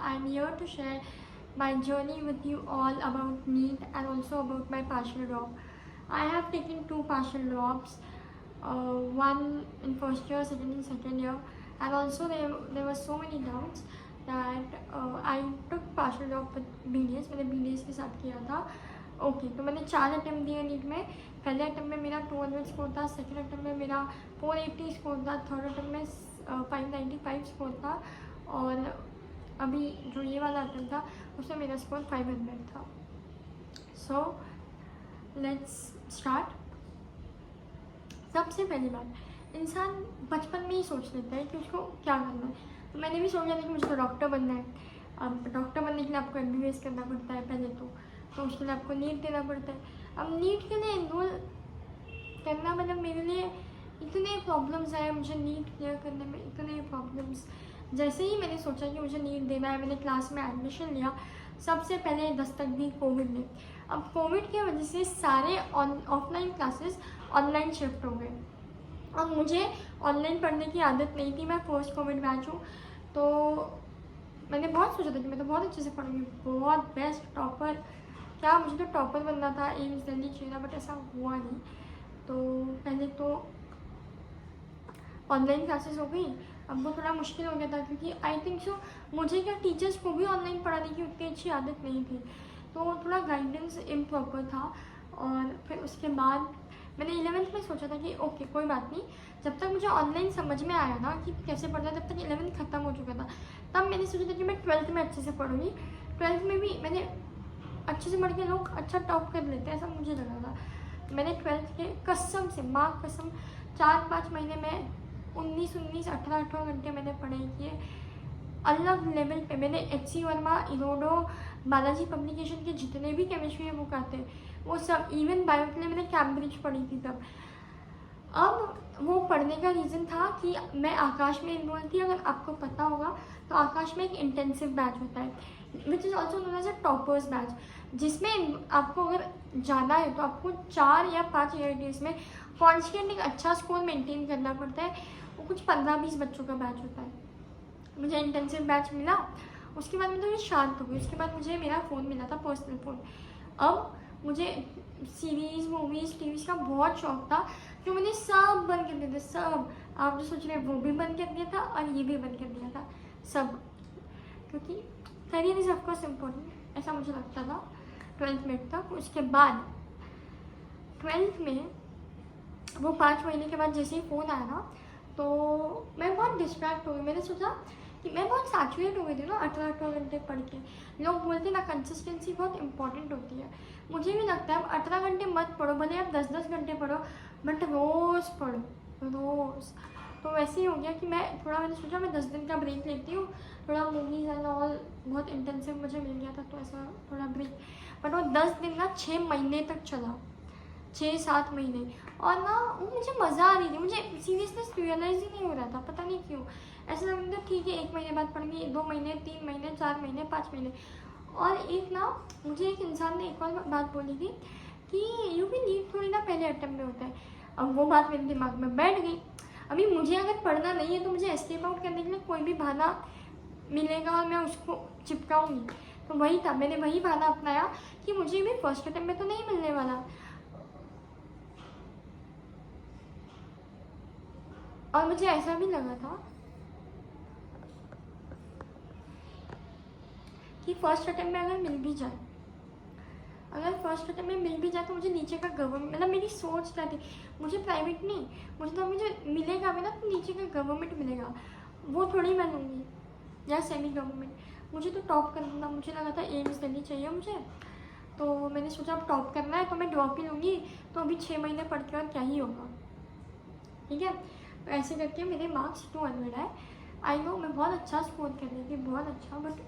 I'm here to share my journey with you all about NEET and also about my partial drop. I have taken 2 partial drops, one in first year, second in second year, and also there were so many doubts that I took partial drop with BDS. मैंने BDS के साथ किया था. Okay तो मैंने 4 attempt दिए NEET में. पहले अटैम्प्ट में मेरा 200 स्कोर था, सेकंड अटैम्प्ट में मेरा 480 स्कोर था, थर्ड अटैम्प्ट में 595 स्कोर था, और अभी जो ये वाला अटैम्प्ट था उसमें मेरा स्कोर 500 था. So let's start. सबसे पहली बात, इंसान बचपन में ही सोच लेता है कि उसको क्या करना है. तो मैंने भी सोचा था कि मुझको डॉक्टर बनना है. अब डॉक्टर बनने के लिए आपको MBBS करना पड़ता है पहले तो उसके लिए आपको नीट देना पड़ता है. अब नीट के लिए एनरोल करना मतलब मेरे लिए इतने प्रॉब्लम्स आए मुझे नीट क्लियर करने में, इतने प्रॉब्लम्स. जैसे ही मैंने सोचा कि मुझे नीट देना है, मैंने क्लास में एडमिशन लिया. सबसे पहले दस्तक दी कोविड ने. अब कोविड की वजह से सारे ऑफलाइन क्लासेस ऑनलाइन शिफ्ट हो गए, और मुझे ऑनलाइन पढ़ने की आदत नहीं थी. मैं फर्स्ट कोविड बैच हूँ, तो मैंने बहुत सोचा था कि मैं तो बहुत अच्छे से पढ़ूँगी, बहुत बेस्ट टॉपर. क्या मुझे तो टॉपर बनना था, एम्स दिल्ली चाहिए था, बट ऐसा हुआ नहीं. तो पहले तो ऑनलाइन क्लासेस हो गई. अब वो थोड़ा मुश्किल हो गया था क्योंकि आई थिंक सो मुझे क्या टीचर्स को भी ऑनलाइन पढ़ाने की उतनी अच्छी आदत नहीं थी, तो थोड़ा गाइडेंस इम्प्रॉपर था. और फिर उसके बाद मैंने 11th में सोचा था कि ओके कोई बात नहीं, जब तक मुझे ऑनलाइन समझ में आया ना कि कैसे पढ़ना है, तब तक 11th ख़त्म हो चुका था. तब मैंने सोचा था कि मैं 12th में अच्छे से पढ़ूँगी. 12th में भी मैंने अच्छे से पढ़ के लोग अच्छा टॉप कर लेते हैं ऐसा मुझे लगा था. मैंने 12th के कसम से माँ कसम 4-5 महीने में 19-18 घंटे मैंने पढ़ाई किए अलग लेवल पे. मैंने HC वर्मा, इनोडो, बालाजी पब्लिकेशन के जितने भी केमिस्ट्री के बुक आते हैं वो सब, इवन बायो के लिए मैंने कैम्ब्रिज पढ़ी थी तब. अब वो पढ़ने का रीज़न था कि मैं आकाश में इनरोल थी. अगर आपको पता होगा तो आकाश में एक इंटेंसिव बैच होता है which is also known as a toppers batch, जिसमें आपको अगर जाना है तो आपको 4 या 5 ईयरटीज में कॉन्स्टेंट एक अच्छा स्कोर मेंटेन करना पड़ता है. वो कुछ 15-20 बच्चों का बैच होता है. मुझे इंटेंसिव बैच मिला, उसके बाद मैं थोड़ी शांत हो गई. उसके बाद मुझे मेरा फ़ोन मिला था, पर्सनल फ़ोन. अब मुझे सीरीज़, मूवीज़, टीवीज़ का बहुत शौक था, जो मैंने सब बंद कर दिया था. सब आप जो सोच रहे हैं वो भी बंद कर दिया था और ये भी बंद कर दिया था सब, क्योंकि करियर इज़ ऑफकोर्स इम्पोर्टेंट ऐसा मुझे लगता था 12th में तक. उसके बाद 12th में वो 5 महीने के बाद जैसे ही फ़ोन आया ना, तो मैं बहुत डिस्ट्रैक्ट हो गई. मैंने सोचा कि मैं बहुत सैचुरेट हो गई थी ना 18 घंटे पढ़ के. लोग बोलते ना कंसिस्टेंसी बहुत इंपॉर्टेंट होती है. मुझे भी लगता है अब 18 घंटे मत पढ़ो, भले आप 10-10 घंटे पढ़ो, बट रोज़ पढ़ो, रोज़. तो वैसे ही हो गया कि मैंने सोचा मैं 10 दिन का ब्रेक लेती हूँ, थोड़ा मूवीज़ एंड ऑल बहुत इंटेंसिव मुझे मिल गया था, तो ऐसा थोड़ा ब्रेक. बट वो 10 दिन ना 6 महीने तक चला, 6-7 महीने. और ना वो मुझे मज़ा आ रही थी, मुझे सीरियसनेस रियलाइज़ ही नहीं हो रहा था, पता नहीं क्यों. ऐसा लग रहा था ठीक है 1 महीने बाद पढ़ूंगी, 2 महीने, 3 महीने, 4 महीने, 5 महीने. और एक ना मुझे एक इंसान ने एक और बात बोली थी कि यू भी नीट थोड़ी ना पहले अटेम्प्ट में होता है. अब वो बात मेरे दिमाग में बैठ गई. अभी मुझे अगर पढ़ना नहीं है तो मुझे एस्केप आउट करने के लिए कोई भी बहाना मिलेगा और मैं उसको चिपकाऊंगी. तो वही था, मैंने वही बहाना अपनाया कि मुझे भी फर्स्ट अटेम्प्ट में तो नहीं मिलने वाला. और मुझे ऐसा भी लगा था कि फर्स्ट अटेम्प्ट में अगर मिल भी जाए, तो मुझे नीचे का गवर्नमेंट, मतलब मेरी सोच क्या थी, मुझे प्राइवेट नहीं, मुझे मिलेगा भी ना तो नीचे का गवर्नमेंट मिलेगा, वो थोड़ी मैं लूँगी, या सेमी गवर्नमेंट. मुझे तो टॉप करना, मुझे लगा था एम्स दिल्ली चाहिए मुझे. तो मैंने सोचा अब टॉप करना है तो मैं ड्रॉप ही लूँगी. तो अभी 6 महीने पढ़ के और क्या ही होगा, ठीक है. तो ऐसे करके मेरे मार्क्स 200 आए. आई नो मैं बहुत अच्छा स्कोर कर रही थी, बहुत अच्छा, बट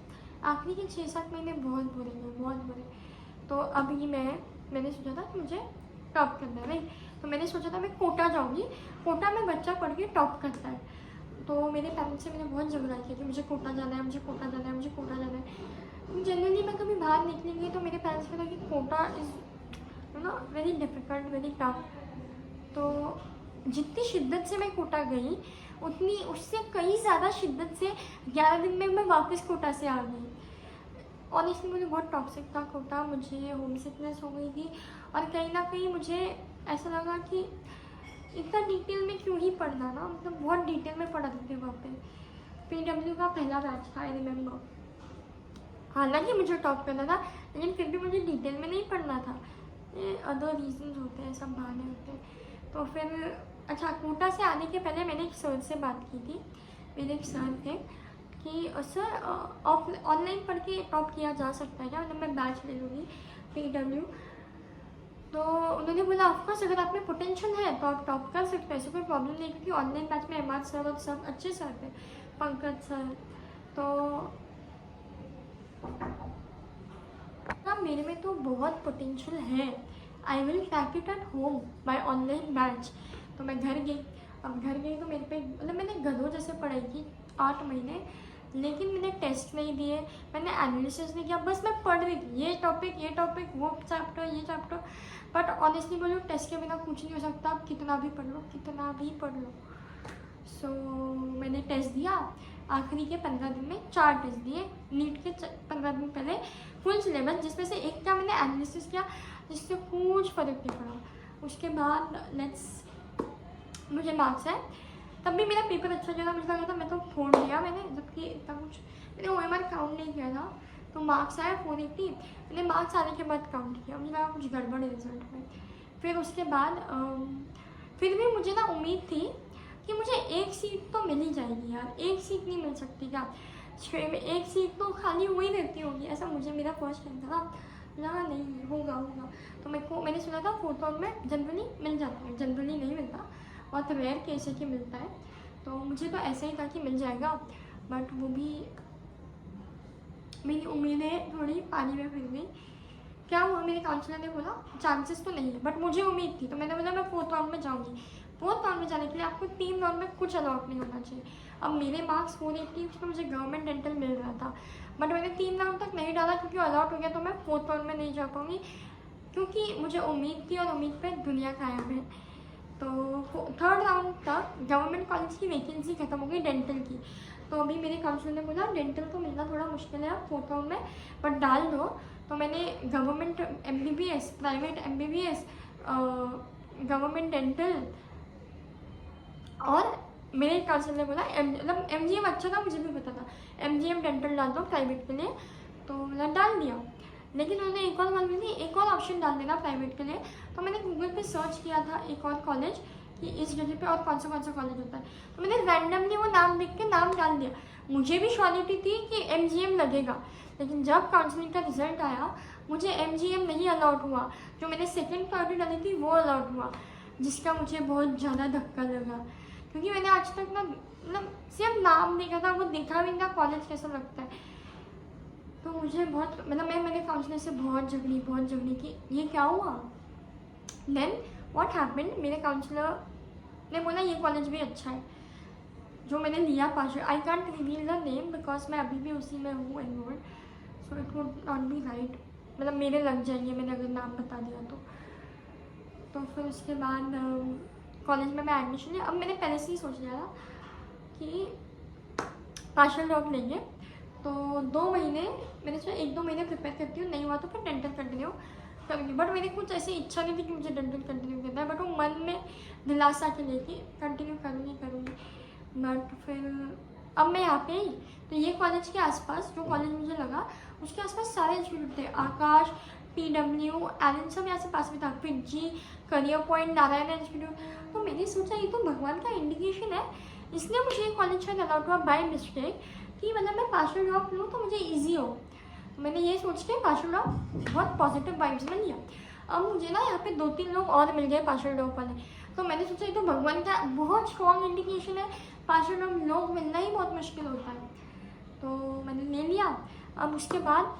आखिरी के 6-7 महीने बहुत बुरे गए, बहुत बुरे. तो अभी मैंने सोचा था कि मुझे टॉप करना है, राइट. तो मैंने सोचा था मैं कोटा जाऊँगी. कोटा में बच्चा पढ़ के टॉप करता है. तो मेरे पेरेंट्स से मैंने बहुत झगड़ा किया कि मुझे कोटा जाना है, मुझे कोटा जाना है, मुझे कोटा जाना है. जनरली मैं कभी बाहर निकलेंगी तो मेरे पेरेंट्स को था कि Kota is very difficult, very tough. तो जितनी शिद्दत से मैं कोटा गई, उससे कई ज़्यादा शिद्दत से 11 दिन में मैं वापस कोटा से आ गई. ऑनेस्टली मुझे बहुत टॉक्सिक था कोटा, मुझे होम सिकनेस हो गई थी और कहीं ना कहीं मुझे ऐसा लगा कि इतना डिटेल में क्यों ही पढ़ना ना, मतलब बहुत डिटेल में पढ़ाते थे वहाँ पे। PW का पहला बैच था, आई रिमेम्बर। हालांकि मुझे टॉप करना था लेकिन फिर भी मुझे डिटेल में नहीं पढ़ना था, ये अदर रीजंस होते हैं, सब बहाने होते हैं। तो फिर अच्छा, कोटा से आने के पहले मैंने एक सर से बात की थी, मेरे एक सर थे कि सर ऑनलाइन पढ़ के टॉप किया जा सकता है क्या, मतलब मैं बैच ले लूँगी PW। तो उन्होंने बोला ऑफकोर्स अगर आप में पोटेंशियल है तो आप टॉप कर सकते हो, ऐसे कोई प्रॉब्लम नहीं, क्योंकि ऑनलाइन बैच में एम सर और सब अच्छे सर थे, पंकज सर। तो ना मेरे में तो बहुत पोटेंशियल है, I will crack it at home by online batch. तो मैं घर गई, अब घर गई तो मेरे पे मतलब मैंने गधों जैसे पढ़ाई की 8 महीने, लेकिन मैंने टेस्ट नहीं दिए, मैंने एनालिसिस नहीं किया, बस मैं पढ़ रही थी ये टॉपिक वो चैप्टर ये चैप्टर। बट ऑनेस्टली बोलूँ टेस्ट के बिना कुछ नहीं हो सकता, आप कितना भी पढ़ लो। सो मैंने टेस्ट दिया, आखिरी के 15 दिन में 4 टेस्ट दिए, नीट के 15 दिन पहले फुल सिलेबस, जिसमें से एक का मैंने एनालिसिस किया जिससे कुछ फर्क नहीं पड़ा। उसके बाद मुझे मार्क्स है, तब भी मेरा पेपर अच्छा गया था, मुझे लगा था मैं तो फोड़ लिया मैंने, जबकि इतना कुछ मैंने OMR काउंट नहीं किया था। तो मार्क्स आया 480, मैंने मार्क्स आने के बाद काउंट किया, मुझे लगा कुछ गड़बड़ है रिजल्ट में। फिर उसके बाद फिर भी मुझे ना उम्मीद थी कि मुझे एक सीट तो मिल ही जाएगी यार, एक सीट नहीं मिल सकती क्या, 6 में एक सीट तो खाली हो ही रहती होगी, ऐसा मुझे मेरा फर्स्ट टाइम था ना, लगा नहीं होगा। तो मैंने सुना था 4th राउंड में जनरली मिल जाता है, जनरली नहीं मिलता, बहुत रेयर केस है कि मिलता है। तो मुझे तो ऐसा ही था कि मिल जाएगा, बट वो भी मेरी उम्मीदें थोड़ी पानी में फिर गई। क्या हुआ, मेरे काउंसलर ने बोला चांसेस तो नहीं है, बट मुझे उम्मीद थी, तो मैंने बोला मैं 4th राउंड में जाऊँगी। 4th राउंड में जाने के लिए आपको 3 राउंड में कुछ अलाउट नहीं होना चाहिए। अब मेरे मार्क्स 480, उसमें मुझे गवर्नमेंट डेंटल मिल रहा था, बट मैंने 3 राउंड तक नहीं डाला क्योंकि अलाउट हो गया, तो मैं 4th राउंड में नहीं जा पाऊँगी, क्योंकि मुझे उम्मीद थी और उम्मीद पर दुनिया कायम है। तो 3rd राउंड तक गवर्नमेंट कॉलेज की वैकेंसी खत्म हो गई डेंटल की। तो अभी मेरे काउंसलर ने बोला डेंटल तो मिलना थोड़ा मुश्किल है आप 4th राउंड में, बट डाल दो। तो मैंने government MBBS, private MBBS, government dental, और मेरे काउंसलर ने बोला मतलब MGM अच्छा था, मुझे भी पता था, MGM डेंटल डाल दो प्राइवेट के लिए, तो मैंने डाल दिया। लेकिन उन्होंने एक और ऑप्शन डाल देना प्राइवेट के लिए। तो मैंने गूगल पे सर्च किया था एक और कॉलेज कि इस जगह पे और कौन सा कॉलेज होता है, तो मैंने रैंडमली वो नाम देख के नाम डाल दिया। मुझे भी श्योरिटी थी कि MGM लगेगा, लेकिन जब काउंसलिंग का रिजल्ट आया मुझे MGM नहीं अलाउड हुआ, जो मैंने सेकेंड प्रायोरिटी डाली थी वो अलाउड हुआ, जिसका मुझे बहुत ज़्यादा धक्का लगा, क्योंकि मैंने आज तक ना मतलब सिर्फ नाम देखा था, वो देखा भी ना कॉलेज कैसा लगता है। तो मुझे बहुत मतलब मैंने काउंसलर से बहुत झगड़ी कि ये क्या हुआ। देन व्हाट हैपेंड, मेरे काउंसलर ने बोला ये कॉलेज भी अच्छा है जो मैंने लिया पास। I can't reveal the name because मैं अभी भी उसी में हूँ enrolled, so it would not be right, मतलब मेरे लग जाएंगे मैंने अगर नाम बता दिया तो फिर उसके बाद कॉलेज में मैं एडमिशन लिया। अब मैंने पहले से ही सोच लिया था कि पार्शियल ड्रॉप लेंगे, तो 2 महीने मैंने सोचा 1-2 महीने प्रिपेयर करती हूँ, नहीं हुआ तो फिर डेंटल कंटिन्यू करूँगी। बट मेरी कुछ ऐसी इच्छा नहीं थी कि मुझे डेंटल कंटिन्यू करना है, बट वो मन में दिलासा के लिए कि कंटिन्यू करूँगी। बट फिर अब मैं यहाँ पे आई, तो ये कॉलेज के आसपास जो कॉलेज मुझे लगा उसके आसपास सारे इंस्टीट्यूट थे, आकाश, PW, एलन, सब यहाँ से पास में था, FIITJEE, career point, Narayan institute. तो मैंने सोचा ये तो भगवान का इंडिकेशन है, इसलिए मुझे ये कॉलेज शायद अलाउड हुआ बाय मिस्टेक, कि मतलब मैं पार्शियल ड्रॉप लूँ तो मुझे ईजी हो। तो मैंने ये सोच के पार्शियल ड्रॉप बहुत पॉजिटिव वाइब्स में लिया। अब मुझे ना यहाँ पे 2-3 लोग और मिल गए पार्शियल ड्रॉप वाले, तो मैंने सोचा ये तो भगवान का बहुत स्ट्रॉन्ग इंडिकेशन है, पार्शियल ड्रॉप लोग मिलना ही बहुत मुश्किल होता है, तो मैंने ले लिया। अब उसके बाद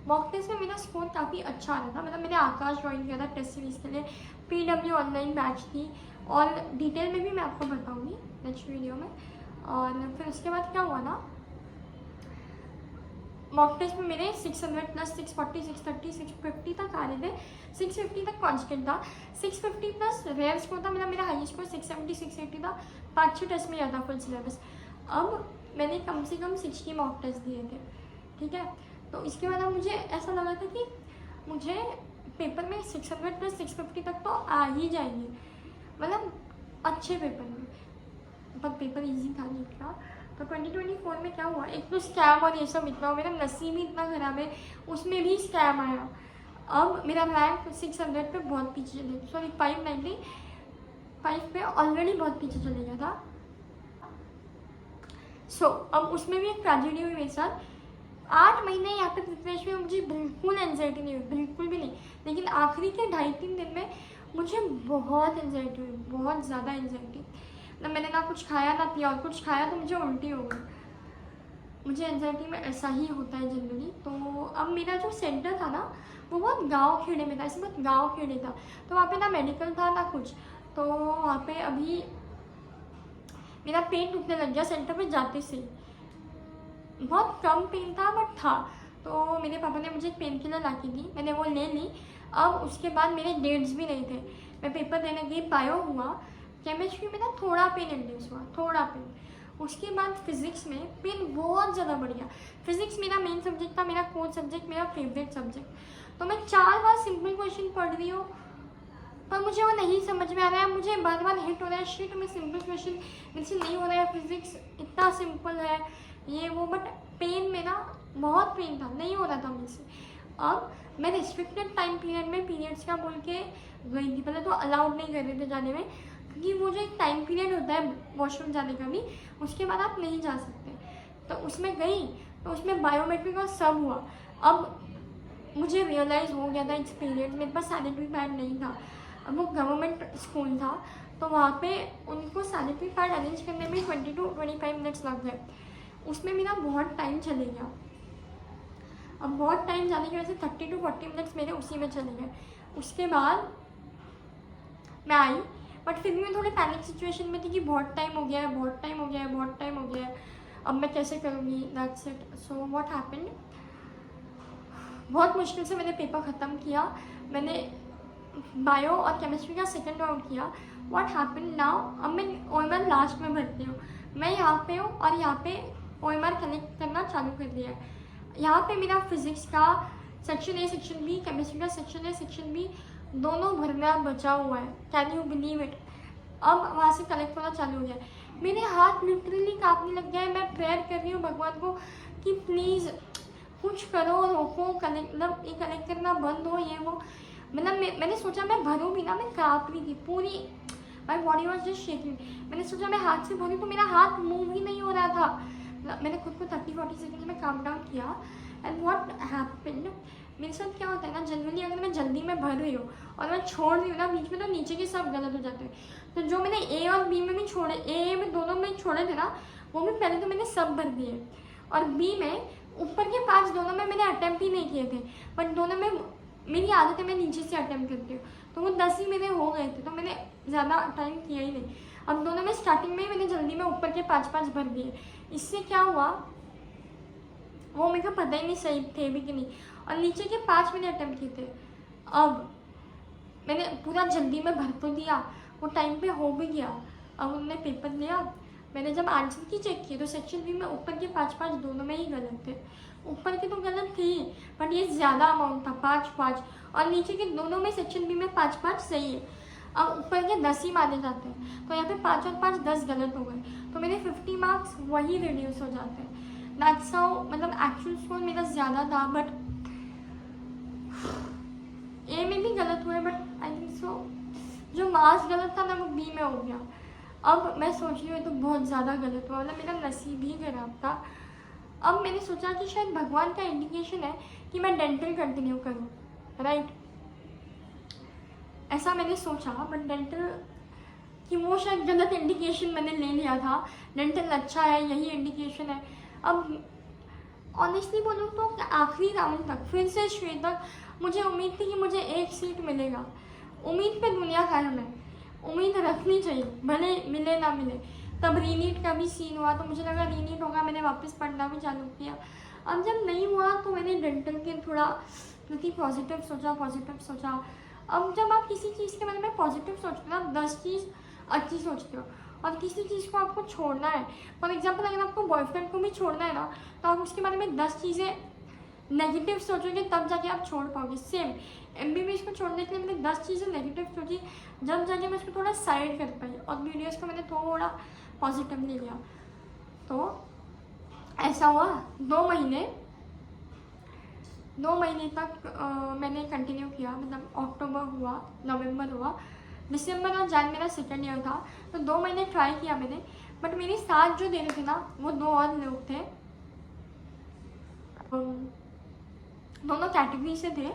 मॉक टेस्ट में मेरा स्कोर काफ़ी अच्छा आ रहा था, मतलब मैंने आकाश ज्वाइन किया था टेस्ट सीरीज़ के लिए, PW ऑनलाइन बैच थी, और डिटेल में भी मैं आपको बताऊँगी नेक्स्ट वीडियो में। और फिर उसके बाद क्या हुआ ना, मॉक टेस्ट में मेरे 600 प्लस 640, 630, 650 तक आ रहे थे, 650 तक कॉन्स्टेंट था, 650 प्लस रेयर स्कोर था, मतलब मेरा हाई स्कोर 670, 680 था, 5-6 टेस्ट में आता फुल सिलेबस। अब मैंने कम से कम 60 मॉक टेस्ट दिए थे, ठीक है। तो इसके बाद अब मुझे ऐसा लगा था कि मुझे पेपर में 600 प्लस 650 तक तो आ ही जाएंगे, मतलब अच्छे पेपर में, पर पेपर इजी था नीट का। तो 2024 में क्या हुआ, एक तो स्कैम और ये सब इतना, मेरा नसीब ही इतना ख़राब है, उसमें भी स्कैम आया। अब मेरा रैंक 600 पे बहुत पीछे चले, सॉरी 595 पे ऑलरेडी बहुत पीछे चले गया था। अब उसमें भी एक ट्रेजेडी हुई मेरे साथ। 8 महीने यहाँ पे प्रिपरेशन में मुझे बिल्कुल एनजाइटी नहीं हुई, बिल्कुल भी नहीं, लेकिन आखिरी के 2.5-3 दिन में मुझे बहुत एनजाइटी हुई, बहुत ज़्यादा एनजाइटी। ना मैंने ना कुछ खाया ना पिया, और कुछ खाया तो मुझे उल्टी हो गई। मुझे एनजाइटी में ऐसा ही होता है जनरली। तो अब मेरा जो सेंटर था ना वो बहुत गांव खेड़े में था, ऐसे बहुत गांव खेड़े था, तो वहाँ पे ना मेडिकल था ना कुछ। तो वहाँ पे अभी मेरा पेन दुखने लग गया सेंटर पे जाते से, बहुत कम पेन था बट था। तो मेरे पापा ने मुझे एक पेन किलर ला के दी, मैंने वो ले ली। अब उसके बाद मेरे डेट्स भी नहीं थे, मैं पेपर देने गई, बायो हुआ, केमिस्ट्री में ना थोड़ा पेन इंड्यूस हुआ, थोड़ा पेन। उसके बाद फिजिक्स में पेन बहुत ज़्यादा बढ़ गया। फिजिक्स मेरा मेन सब्जेक्ट था, मेरा कोर सब्जेक्ट, मेरा फेवरेट सब्जेक्ट। तो मैं 4 बार सिंपल क्वेश्चन पढ़ रही हूँ पर मुझे वो नहीं समझ में आ रहा है, मुझे बार बार हिट हो रहा है, शिट में सिंपल क्वेश्चन मेरे से नहीं हो रहा है, फिजिक्स इतना सिंपल है ये वो, बट पेन में ना बहुत पेन था, नहीं हो रहा था मुझसे। अब मैं रिस्ट्रिक्टेड टाइम पीरियड में पीरियड्स का बोल के गई थी, पहले तो अलाउड नहीं कर रहे थे जाने में, क्योंकि वो जो एक टाइम पीरियड होता है वॉशरूम जाने का भी, उसके बाद आप नहीं जा सकते। तो उसमें गई, तो उसमें बायोमेट्रिक और सब हुआ। अब मुझे रियलाइज़ हो गया था इस पीरियड मेरे पास सैनिटरी पैड नहीं था। अब वो गवर्नमेंट स्कूल था, तो वहाँ पे उनको सैनिटरी पैड अरेंज करने में 20 to 25 मिनट्स लग गए, उसमें मेरा बहुत टाइम चले गया। अब बहुत टाइम जाने की वजह से 30 to 40 मिनट्स मेरे उसी में चले गए। उसके बाद मैं आई, बट फिर भी मैं थोड़ी पैनिक सिचुएशन में थी कि बहुत टाइम हो गया है, बहुत टाइम हो गया है, बहुत टाइम हो गया है, अब मैं कैसे करूँगी, that's it. So what happened, बहुत मुश्किल से मैंने पेपर ख़त्म किया, मैंने बायो और केमिस्ट्री का सेकंड राउंड किया। व्हाट हैपेंड नाउ, अब मैं OMR लास्ट में भरती हूँ, मैं यहाँ पे हूँ और यहाँ पे OMR कनेक्ट करना चालू कर दिया है। यहाँ पे मेरा फिजिक्स का section A section B, chemistry का सेक्शन ए सेक्शन बी दोनों भरना बचा हुआ है, कैन यू बिलीव इट। अब वहाँ से कलेक्ट होना चालू हो गया है, मेरे हाथ लिटरली काँपने लग गया है। मैं प्रेयर कर रही हूँ भगवान को कि प्लीज़ कुछ करो, रोको, कलेक्ट मतलब ये कलेक्ट करना बंद हो, ये वो। मतलब मैंने सोचा मैं भरूँ भी ना, मैं काँप रही थी पूरी, my body was just shaking. मैंने सोचा मैं हाथ से भरूँ तो मेरा हाथ मूव ही नहीं हो रहा था। मैंने खुद को 30-40 सेकेंड में काम डाउन किया। एंड व्हाट हैपेंड, मेरे साथ क्या होता है ना, जनरली अगर मैं जल्दी में भर रही हूँ और मैं छोड़ रही हूँ ना बीच में, तो नीचे के सब गलत हो जाते हैं। तो जो मैंने ए और बी में भी छोड़े, ए में दोनों में छोड़े थे ना, वो भी पहले तो मैंने सब भर दिए, और बी में ऊपर के 5 दोनों में मैंने अटैम्प्ट ही नहीं किए थे, बट दोनों में मेरी आदत है मैं नीचे से अटैम्प्ट करती हूँ, तो वो 10 ही मेरे हो गए थे, तो मैंने ज़्यादा टाइम किया ही नहीं। अब दोनों में स्टार्टिंग में ही मैंने जल्दी में ऊपर के 5-5 भर दिए। इससे क्या हुआ वो मेरे को पता ही नहीं सही थे भी कि नहीं, और नीचे के 5 मैंने अटैम्प्ट किए थे। अब मैंने पूरा जल्दी में भर तो दिया, वो टाइम पे हो भी गया। अब उन्होंने पेपर लिया, मैंने जब आंसर की चेक की तो सेक्शन बी में ऊपर के 5-5 दोनों में ही गलत थे। ऊपर के तो गलत थी बट ये ज़्यादा अमाउंट था 5-5, और नीचे के दोनों में सेक्शन बी में 5-5 सही है। अब ऊपर के 10 ही माने जाते हैं, तो यहाँ पे 5 और 5 10 गलत हो गए, तो मेरे 50 मार्क्स वही रिड्यूस हो जाते हैं। दैट्स हाउ, मतलब एक्चुअल स्कोर मेरा ज़्यादा था, बट ए में भी गलत हुए, बट आई थिंक सो जो मार्क्स गलत था ना वो बी में हो गया। अब मैं सोच रही हूँ तो बहुत ज़्यादा गलत हुआ, मतलब मेरा नसीब ही खराब था। अब मैंने सोचा कि शायद भगवान का इंडिकेशन है कि मैं डेंटल कंटिन्यू करूँ, राइट, ऐसा मैंने सोचा। बट डेंटल कि वो शायद गलत इंडिकेशन मैंने ले लिया था, डेंटल अच्छा है यही इंडिकेशन है। अब ऑनेस्टली बोलूँ तो आखिरी राउंड तक फिर से श्वेत तक मुझे उम्मीद थी कि मुझे एक सीट मिलेगा। उम्मीद पे दुनिया कायम है, उम्मीद रखनी चाहिए, भले मिले ना मिले। तब रीनीट का भी सीन हुआ तो मुझे लगा रीनीट होगा, मैंने वापस पढ़ना भी चालू किया। अब जब नहीं हुआ तो मैंने डेंटल के थोड़ा प्रति पॉजिटिव सोचा। अब जब आप किसी चीज़ के बारे में पॉजिटिव सोचते हो, आप 10 चीज़ अच्छी सोचते हो, और किसी चीज़ को आपको छोड़ना है, फॉर एग्जाम्पल अगर आपको बॉयफ्रेंड को भी छोड़ना है ना, तो आप उसके बारे में 10 चीज़ें नेगेटिव सोचोगे तब जाके आप छोड़ पाओगे। सेम MBBS को छोड़ने के लिए मैंने 10 चीज़ें नेगेटिव सोची, जब जाके मैं उसको थोड़ा साइड कर पाई और वीडियोस को मैंने थोड़ा पॉजिटिवली लिया। तो ऐसा हुआ 2 महीने तक मैंने कंटिन्यू किया। मतलब अक्टूबर हुआ, नवंबर हुआ, दिसंबर और जन मेरा सेकेंड ईयर था। तो 2 महीने ट्राई किया मैंने, बट मेरे साथ जो दे रहे थे ना वो 2 और लोग थे, दोनों कैटेगरी से थे।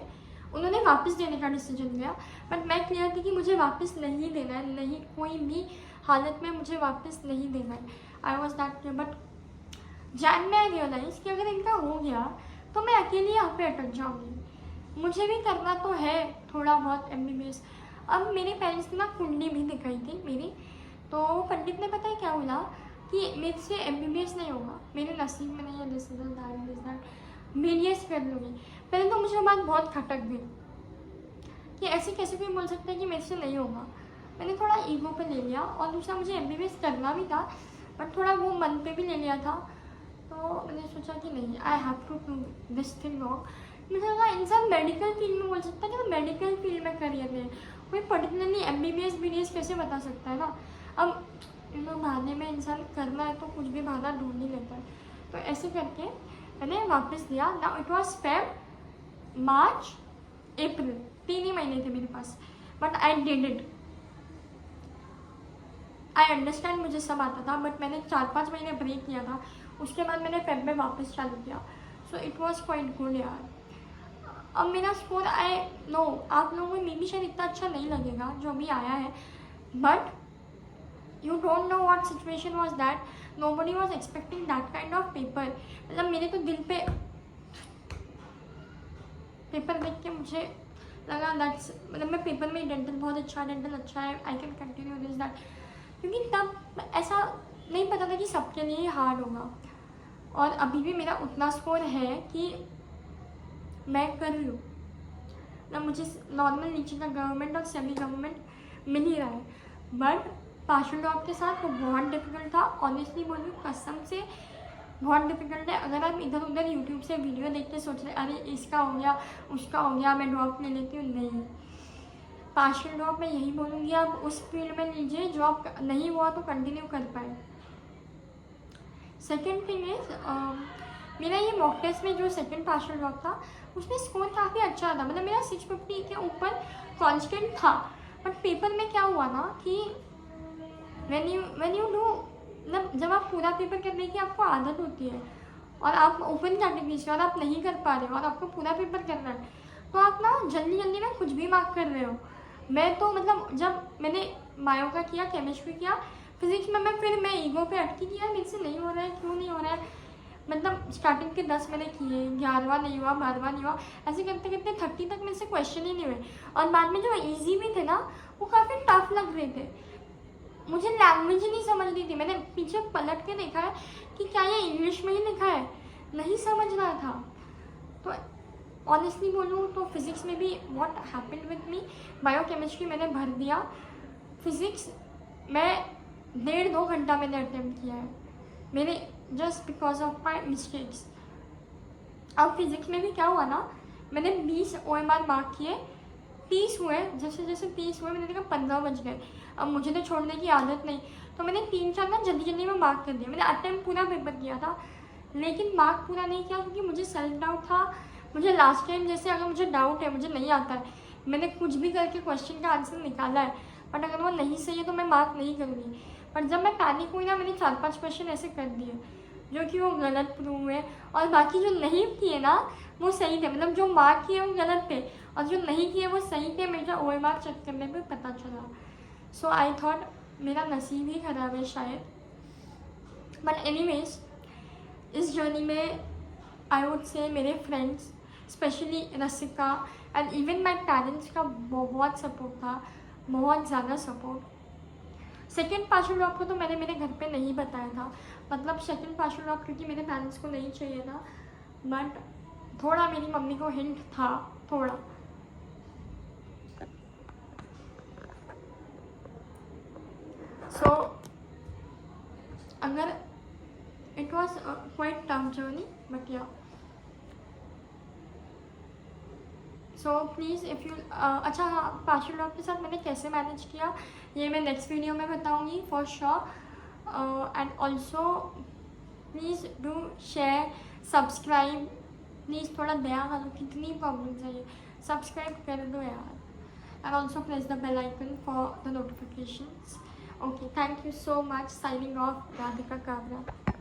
उन्होंने वापस देने का डिसीजन लिया, बट मैं क्लियर थी कि मुझे वापस नहीं देना है, नहीं, कोई भी हालत में मुझे वापस नहीं देना है। I was that clear. But Jain में आई रियलाइज कि अगर इनका हो गया तो मैं अकेली यहाँ पे अटक जाऊँगी। मुझे भी करना तो है थोड़ा बहुत MBBS। अब मेरे पेरेंट्स ने ना कुंडली भी दिखाई थी मेरी, तो पंडित ने पता है क्या बोला कि मेरे से MBBS नहीं होगा, मेरे नसीब में नहीं है, दिस BDS कर लूँगी। पहले तो मुझे बात बहुत खटक गई कि ऐसे कैसे कोई बोल सकता है कि मेरे से नहीं होगा। मैंने थोड़ा ईगो पे ले लिया, और दूसरा मुझे MBBS करना भी था, बट थोड़ा वो मन पे भी ले लिया था। तो मैंने सोचा कि नहीं, I have to do this thing wrong. मुझे लगा इंसान मेडिकल फील्ड में बोल सकता है कि तो मेडिकल फील्ड में करियर है, कोई पर्टिकुलरली MBBS BDS कैसे बता सकता है ना। अब बहाने में इंसान करना है तो कुछ भी बहाना ढूंढ ही लेता है। तो ऐसे करके मैंने वापस दिया। Now it was Feb, March, April, 3 ही महीने थे मेरे पास, but I did it. I understand, मुझे सब आता था, बट मैंने 4-5 महीने ब्रेक लिया था। उसके बाद मैंने फेब में वापस चालू किया। So it was quite good यार। अब मेरा स्कोर, आई नो आप लोगों को मे बी शायद इतना अच्छा नहीं लगेगा जो भी आया है, but you don't know what situation was that, nobody was expecting that kind of paper. मतलब मेरे तो दिल पे पेपर देख के मुझे लगा दैट्स, मतलब मैं पेपर में डेंटल बहुत अच्छा, डेंटल अच्छा है, I can continue this that. क्योंकि तब ऐसा नहीं पता था कि सबके लिए हार्ड होगा, और अभी भी मेरा उतना स्कोर है कि मैं कर लूँ ना। मुझे नॉर्मल नीचे का गवर्नमेंट और सेमी गवर्नमेंट मिल ही रहा है, बट पार्शल जॉब के साथ वो बहुत डिफिकल्ट था। ऑनेस्टली बोल रही हूँ, कसम से बहुत डिफिकल्ट है। अगर आप इधर उधर यूट्यूब से वीडियो देख के सोच रहे अरे इसका हो गया उसका हो गया मैं ड्रॉप ले लेती हूँ, नहीं। पार्शल ड्रॉप मैं यही बोलूँगी, आप उस फील्ड में लीजिए जो आप नहीं हुआ तो कंटिन्यू कर पाए। सेकेंड थिंग इज, मेरा ये मॉक टेस्ट में जो सेकेंड पार्शल ड्रॉप था उसमें स्कोर काफ़ी अच्छा था। मतलब मेरा 650 के ऊपर कांस्टेंट था, बट पेपर में क्या हुआ ना कि व्हेन यू डू, मतलब जब आप पूरा पेपर करने की आपको आदत होती है और आप ओपन कैटेगरी से और आप नहीं कर पा रहे हो और आपको पूरा पेपर करना है, तो आप ना जल्दी जल्दी में कुछ भी मार्क कर रहे हो। मैं तो मतलब जब मैंने बायो का किया, केमिस्ट्री किया, फिजिक्स में मैं ईगो पे अटकी कि यार मेरे से नहीं हो रहा है, क्यों नहीं हो रहा है। मतलब स्टार्टिंग के 10 मैंने किए, 11वां नहीं हुआ, 12वां नहीं हुआ, ऐसे करते करते 30 तक मेरे से क्वेश्चन ही नहीं हुए। और बाद में जो ईजी भी थे ना वो काफ़ी टफ लग रहे थे, मुझे लैंग्वेज ही नहीं समझ रही थी। मैंने पीछे पलट के देखा है कि क्या ये इंग्लिश में ही लिखा है, नहीं समझ रहा था। तो ऑनेस्टली बोलूँ तो फिज़िक्स में भी what happened with me, biochemistry मैंने भर दिया, फिज़िक्स मैं 1.5-2 घंटा मैंने अटैम्प्ट किया है मेरे, just because of my mistakes. अब फिज़िक्स में भी क्या हुआ ना, मैंने 20 OMR मार्क किए, 30 हुए, जैसे जैसे 30 हुए मैंने देखा 15 बज गए। अब मुझे तो छोड़ने की आदत नहीं, तो मैंने 3-4 ना जल्दी जल्दी में मार्क कर दिया। मैंने अटेम्प्ट पूरा पेपर किया था, लेकिन मार्क पूरा नहीं किया क्योंकि मुझे सेल्फ डाउट था। मुझे लास्ट टाइम जैसे अगर मुझे डाउट है, मुझे नहीं आता है, मैंने कुछ भी करके क्वेश्चन का आंसर निकाला है, बट अगर वो नहीं सही है तो मैं मार्क नहीं करूँगी। पर जब मैं पैनिक हुई ना, मैंने 4-5 क्वेश्चन ऐसे कर दिए जो कि वो गलत प्रूव हुए, और बाकी जो नहीं किए ना वो सही थे। मतलब जो मार्क किए वो गलत थे और जो नहीं किए वो सही थे। मेरा OMR चेक करने पे पता चला। सो आई थॉट मेरा नसीब ही ख़राब है शायद। बट एनीवेज, इस जर्नी में आई वुड से मेरे friends, specially Rasika and even my parents का बहुत सपोर्ट था, बहुत ज़्यादा सपोर्ट। सेकेंड पार्शल ड्रॉप को तो मैंने मेरे घर पे नहीं बताया था, मतलब सेकेंड पार्शल ड्रॉप क्योंकि मेरे पेरेंट्स को नहीं चाहिए था, बट थोड़ा मेरी मम्मी को हिंट था थोड़ा। सो अगर it was quite tough journey, but या सो प्लीज़ इफ़ यू अच्छा हाँ, पार्शल लॉक के साथ मैंने कैसे मैनेज किया ये मैं नेक्स्ट वीडियो में बताऊँगी for sure. And also please do share, subscribe, please थोड़ा दया करो, कितनी प्रॉब्लम्स है ये, सब्सक्राइब कर दो यार। And also press the bell icon for the notifications. Okay, thank you so much. Signing off, Radhika Kabra.